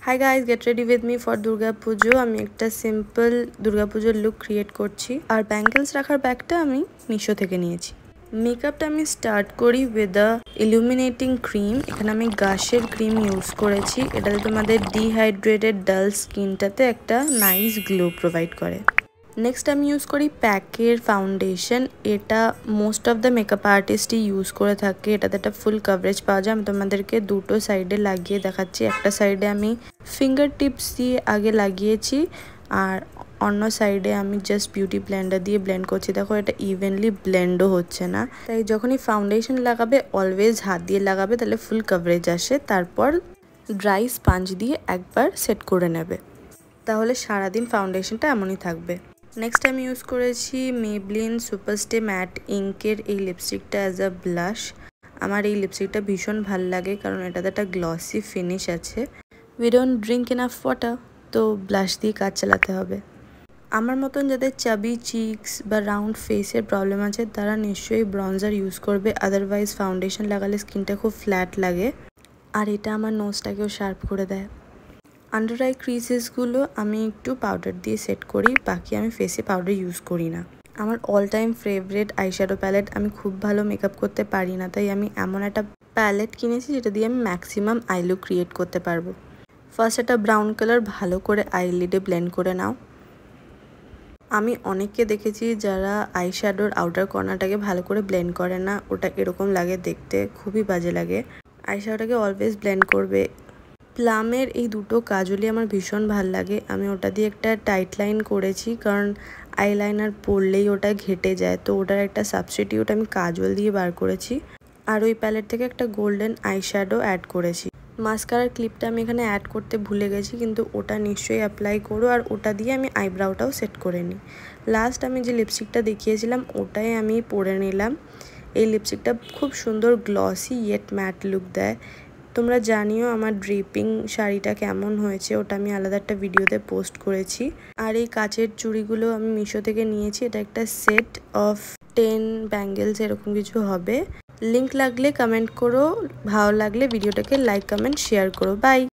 Hi guys, get ready with me for Durga পুজো। আমি একটা simple Durga পুজোর লুক ক্রিয়েট করছি। আর ব্যাঙ্গেলস রাখার ব্যাগটা আমি মিশো থেকে নিয়েছি। মেকআপটা আমি স্টার্ট করি উইথ আ ইলুমিনেটিং ক্রিম। এখানে আমি গাশের ক্রিম ইউজ করেছি। এটাতে তোমাদের ডিহাইড্রেটেড ডাল স্কিনটাতে একটা নাইস গ্লো প্রোভাইড করে। নেক্সট আমি ইউজ করি প্যাকের ফাউন্ডেশন। এটা মোস্ট অফ দ্য মেকআপ আর্টিস্টই ইউজ করে থাকে। এটাতে একটা ফুল কভারেজ পাওয়া যায়। আমি তোমাদেরকে দুটো সাইডে লাগিয়ে দেখাচ্ছি। একটা সাইডে আমি ফিঙ্গার টিপস দিয়ে আগে লাগিয়েছি, আর অন্য সাইডে আমি জাস্ট বিউটি ব্লেন্ডার দিয়ে ব্লেন্ড করছি। দেখো এটা ইভেনলি ব্লেন্ডও হচ্ছে না। তাই যখনই ফাউন্ডেশন লাগাবে অলওয়েজ হাত দিয়ে লাগাবে, তাহলে ফুল কভারেজ আসে। তারপর ড্রাই স্পঞ্জ দিয়ে একবার সেট করে নেবে, তাহলে সারাদিন ফাউন্ডেশনটা এমনই থাকবে। নেক্সট আমি ইউজ করেছি মেবলিন সুপারস্টে ম্যাট ইঙ্কের এই লিপস্টিকটা অ্যাজ আ ব্লাশ। আমার এই লিপস্টিকটা ভীষণ ভাল লাগে, কারণ এটাতে একটা গ্লসি ফিনিশ আছে। We don't drink enough water, তো ব্লাশ দিয়ে কাজ চালাতে হবে। আমার মতন যাদের চাবি চিকস বা রাউন্ড ফেসের প্রবলেম আছে তারা নিশ্চয়ই ব্রঞ্জার ইউজ করবে, আদারওয়াইজ ফাউন্ডেশন লাগালে স্কিনটা খুব ফ্ল্যাট লাগে। আর এটা আমার নোজটাকেও শার্প করে দেয়। আন্ডার আই ক্রিজেসগুলো আমি একটু পাউডার দিয়ে সেট করি, বাকি আমি ফেসে পাউডার ইউজ করি না। আমার all time favourite eyeshadow palette. আমি খুব ভালো মেকআপ করতে পারি না, তাই আমি এমন একটা প্যালেট কিনেছি যেটা দিয়ে আমি ম্যাক্সিমাম আই লুক ক্রিয়েট করতে পারবো। ফার্স্ট একটা ব্রাউন কালার ভালো করে আইলিডে ব্লেন্ড করে নাও। আমি অনেককে দেখেছি যারা আইশ্যাডোর আউটার কর্নারটাকে ভালো করে ব্লেন্ড করে না, ওটা এরকম লাগে দেখতে, খুবই বাজে লাগে। আইশ্যাডোটাকে অলওয়েজ ব্লেন্ড করবে। প্লামের এই দুটো কাজলই আমার ভীষণ ভাল লাগে। আমি ওটা দিয়ে একটা টাইট লাইন করেছি, কারণ আইলাইনার পরলেই ওটা ঘেটে যায়, তো ওটার একটা সাবস্টিটিউট আমি কাজল দিয়ে বার করেছি। আর ওই প্যালেট থেকে একটা গোল্ডেন আইশ্যাডো অ্যাড করেছি। মাস্কারার ক্লিপটা আমি এখানে অ্যাড করতে ভুলে গেছি, কিন্তু ওটা নিশ্চয়ই অ্যাপ্লাই করো। আর ওটা দিয়ে আমি আইব্রাউটাও সেট করে নিই। লাস্ট আমি যে লিপস্টিকটা দেখিয়েছিলাম ওটাই আমি পরে নিলাম। এই লিপস্টিকটা খুব সুন্দর গ্লসি ইয়েট ম্যাট লুক দেয়। তোমরা জানিও আমার ড্রিপিং শাড়িটা কেমন হয়েছে, ওটা আমি আলাদা একটা ভিডিওতে পোস্ট করেছি। আর এই কাচের চুড়িগুলো আমি মিশো থেকে নিয়েছি। এটা একটা সেট অফ 10 ব্যাঙ্গেলস এরকম কিছু হবে। লিঙ্ক লাগলে কমেন্ট করো, ভালো লাগলে ভিডিওটাকে লাইক কমেন্ট শেয়ার করো। বাই।